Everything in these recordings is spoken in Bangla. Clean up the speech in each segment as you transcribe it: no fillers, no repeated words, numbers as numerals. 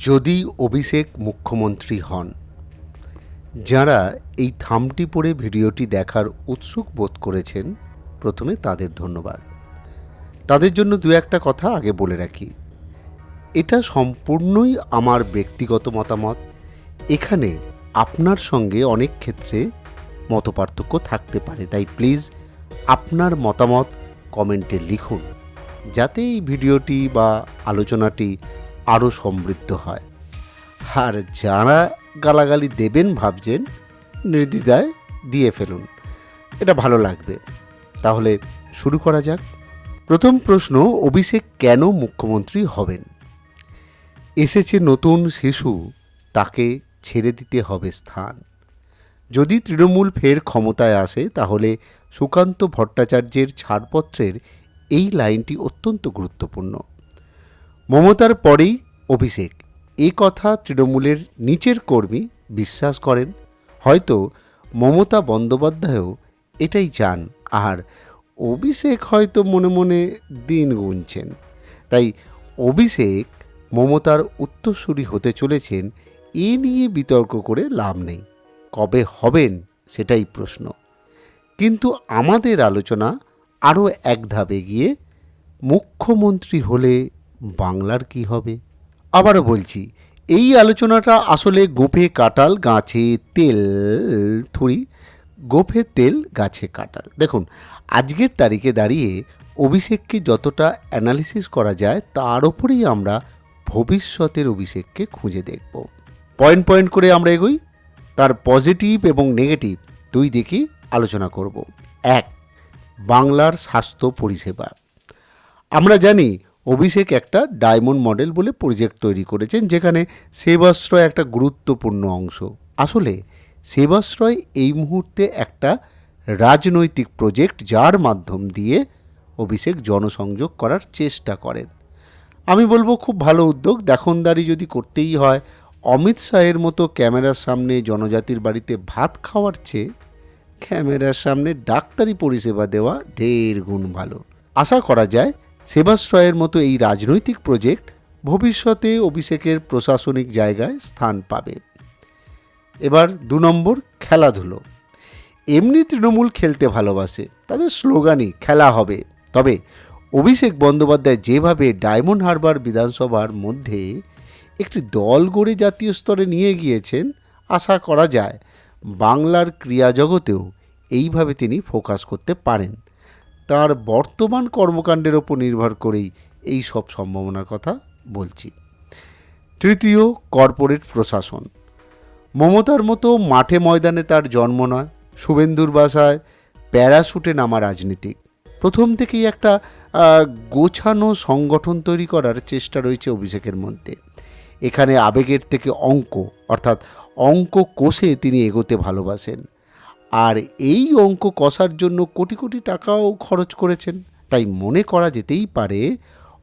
যদি অভিষেক মুখ্যমন্ত্রী হন, যারা এই থামটি পড়ে ভিডিওটি দেখার উৎসুক বোধ করেছেন, প্রথমে তাদের ধন্যবাদ। তাদের জন্য দু একটা কথা আগে বলে রাখি, এটা সম্পূর্ণই আমার ব্যক্তিগত মতামত। এখানে আপনার সঙ্গে অনেক ক্ষেত্রে মতপার্থক্য থাকতে পারে, তাই প্লিজ আপনার মতামত কমেন্টে লিখুন, যাতে এই ভিডিওটি বা আলোচনাটি আরও সমৃদ্ধ হয়। আর যারা গালাগালি দেবেন ভাবছেন, নির্দ্বিধায় দিয়ে ফেলুন, এটা ভালো লাগবে। তাহলে শুরু করা যাক। প্রথম প্রশ্ন, অভিষেক কেন মুখ্যমন্ত্রী হবেন? এসেছে নতুন শিশু, তাকে ছেড়ে দিতে হবে স্থান। যদি তৃণমূল ফের ক্ষমতায় আসে, তাহলে সুকান্ত ভট্টাচার্যের ছাড়পত্রের এই লাইনটি অত্যন্ত গুরুত্বপূর্ণ। মমতার পরেই অভিষেক, এ কথা তৃণমূলের নিচের কর্মী বিশ্বাস করেন। হয়তো মমতা বন্দ্যোপাধ্যায়ও এটাই চান, আর অভিষেক হয়তো মনে মনে দিন গুনছেন। তাই অভিষেক মমতার উত্তরসূরি হতে চলেছেন, এ নিয়ে বিতর্ক করে লাভ নেই। কবে হবেন সেটাই প্রশ্ন। কিন্তু আমাদের আলোচনা আরও এক ধাপ এগিয়ে, মুখ্যমন্ত্রী হলে বাংলার কি হবে? আবারও বলছি, এই আলোচনাটা আসলে গোফে কাঁঠাল গাছে তেল থুড়ি, গোফে তেল গাছে কাঁঠাল। দেখুন, আজকের তারিখে দাঁড়িয়ে অভিষেককে যতটা অ্যানালিসিস করা যায়, তার ওপরেই আমরা ভবিষ্যতের অভিষেককে খুঁজে দেখব। পয়েন্ট পয়েন্ট করে আমরা এগোই, তার পজিটিভ এবং নেগেটিভ দুই দিকই আলোচনা করব। এক, বাংলার স্বাস্থ্য পরিষেবা। আমরা জানি অভিষেক একটা ডায়মন্ড মডেল বলে প্রজেক্ট তৈরি করেছেন, যেখানে সেবাশ্রয় একটা গুরুত্বপূর্ণ অংশ। আসলে সেবাশ্রয় এই মুহূর্তে একটা রাজনৈতিক প্রজেক্ট, যার মাধ্যম দিয়ে অভিষেক জনসংযোগ করার চেষ্টা করেন। আমি বলবো খুব ভালো উদ্যোগ। দেখনদারি যদি করতেই হয়, অমিত শাহের মতো ক্যামেরার সামনে জনজাতির বাড়িতে ভাত খাওয়ার চেয়ে ক্যামেরার সামনে ডাক্তারি পরিষেবা দেওয়া ঢের গুণ ভালো। আশা করা যায় সেবাশ্রয়ের মতো এই রাজনৈতিক প্রজেক্ট ভবিষ্যতে অভিষেকের প্রশাসনিক জায়গায় স্থান পাবে। এবার 2 নম্বর, খেলাধুলো। এমনি তৃণমূল খেলতে ভালোবাসে, তাদের স্লোগানই খেলা হবে। তবে অভিষেক বন্দ্যোপাধ্যায় যেভাবে ডায়মন্ড হারবার বিধানসভার মধ্যে একটি দল গড়ে জাতীয় স্তরে নিয়ে গিয়েছেন, আশা করা যায় বাংলার ক্রীড়া জগতেও এইভাবে তিনি ফোকাস করতে পারেন। তার বর্তমান কর্মকাণ্ডের ওপর নির্ভর করেই এই সব সম্ভাবনার কথা বলছি। তৃতীয়, কর্পোরেট প্রশাসন। মমতার মতো মাঠে ময়দানে তার জন্ম নয়, শুভেন্দুর বাসায় প্যারাশুটে নামা রাজনীতিক। প্রথম থেকেই একটা গোছানো সংগঠন তৈরি করার চেষ্টা রয়েছে অভিষেকের মধ্যে। এখানে আবেগের থেকে অঙ্ক, অর্থাৎ অঙ্ক কষে তিনি এগোতে ভালোবাসেন। আর এই অঙ্ক কষার জন্য কোটি কোটি টাকাও খরচ করেছেন। তাই মনে করা যেতেই পারে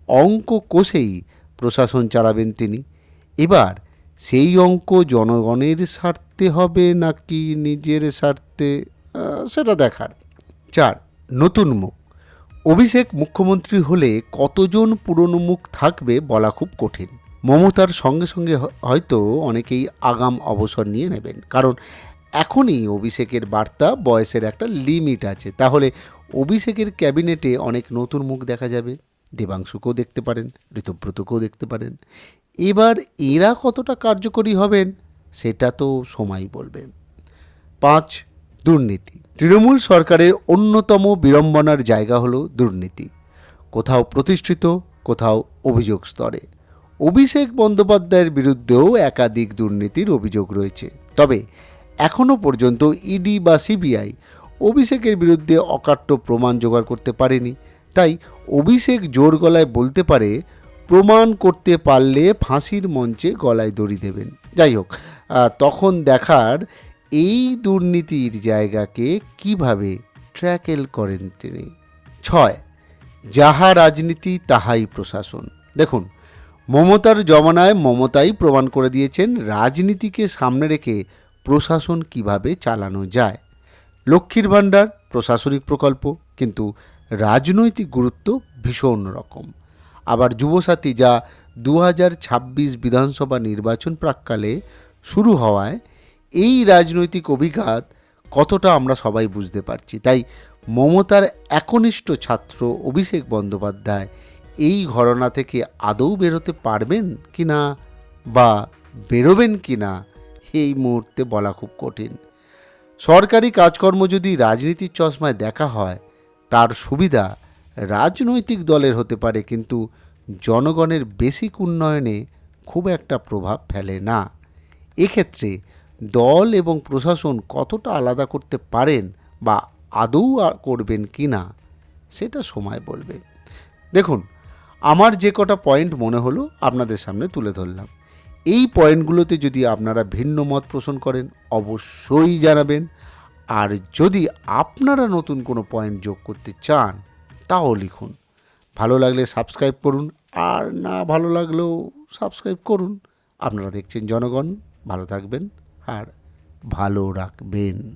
অঙ্ক কষেই প্রশাসন চালাবেন তিনি। এবার সেই অঙ্ক জনগণের স্বার্থে হবে নাকি নিজের স্বার্থে, সেটা দেখার। 4, নতুন মুখ। অভিষেক মুখ্যমন্ত্রী হলে কতজন পুরনো মুখ থাকবে বলা খুব কঠিন। মমতার সঙ্গে সঙ্গে হয়তো অনেকেই আগাম অবসর নিয়ে নেবেন, কারণ এখনই অভিষেকের বার্তা বয়সের একটা লিমিট আছে। তাহলে অভিষেকের ক্যাবিনেটে অনেক নতুন মুখ দেখা যাবে। দেবাংশুকেও দেখতে পারেন, ঋতব্রতকেও দেখতে পারেন। এবার এরা কতটা কার্যকরী হবেন সেটা তো সময় বলবে। 5, দুর্নীতি। তৃণমূল সরকারের অন্যতম বিড়ম্বনার জায়গা হলো দুর্নীতি। কোথাও প্রতিষ্ঠিত, কোথাও অভিযোগ স্তরে। অভিষেক বন্দ্যোপাধ্যায়ের বিরুদ্ধেও একাধিক দুর্নীতির অভিযোগ রয়েছে। তবে এখনও পর্যন্ত ইডি বা সিবিআই অভিষেকের বিরুদ্ধে অকাট্য প্রমাণ জোগাড় করতে পারেনি। তাই অভিষেক জোর গলায় বলতে পারে, প্রমাণ করতে পারলে ফাঁসির মঞ্চে গলায় দড়ি দেবেন। যাই হোক, তখন দেখার এই দুর্নীতির জায়গাকে কিভাবে ট্র্যাকেল করেন তিনি। 6, যাহা রাজনীতি তাহাই প্রশাসন। দেখুন, মমতার জমানায় মমতাই প্রমাণ করে দিয়েছেন রাজনীতিকে সামনে রেখে প্রশাসন কিভাবে চালানো যায়। লক্ষ্মীর ভাণ্ডার প্রশাসনিক প্রকল্প, কিন্তু রাজনৈতিক গুরুত্ব ভীষণ রকম। আবার যুবসাথী, যা 2026 বিধানসভা নির্বাচন প্রাক্কালে শুরু হওয়ায় এই রাজনৈতিক অভিঘাত কতটা আমরা সবাই বুঝতে পারছি। তাই মমতার একনিষ্ঠ ছাত্র অভিষেক বন্দ্যোপাধ্যায় এই ঘরানা থেকে আদৌ বেরোতে পারবেন কি না বা বেরোবেন কি না এই মুহূর্তে বলা খুব কঠিন। সরকারি কাজকর্ম যদি রাজনীতির চশমায় দেখা হয়, তার সুবিধা রাজনৈতিক দলের হতে পারে, কিন্তু জনগণের বেসিক উন্নয়নে খুব একটা প্রভাব ফেলে না। এক্ষেত্রে দল এবং প্রশাসন কতটা আলাদা করতে পারেন বা আদৌ করবেন কি না সেটা সময় বলবে। দেখুন, আমার যে কটা পয়েন্ট মনে হলো আপনাদের সামনে তুলে ধরলাম। এই পয়েন্টগুলোতে যদি আপনারা ভিন্ন মত পোষণ করেন অবশ্যই জানাবেন। আর যদি আপনারা নতুন কোনো পয়েন্ট যোগ করতে চান তাও লিখুন। ভালো লাগলে সাবস্ক্রাইব করুন, আর না ভালো লাগলেও সাবস্ক্রাইব করুন। আপনারা দেখছেন জনগণ। ভালো থাকবেন আর ভালো রাখবেন।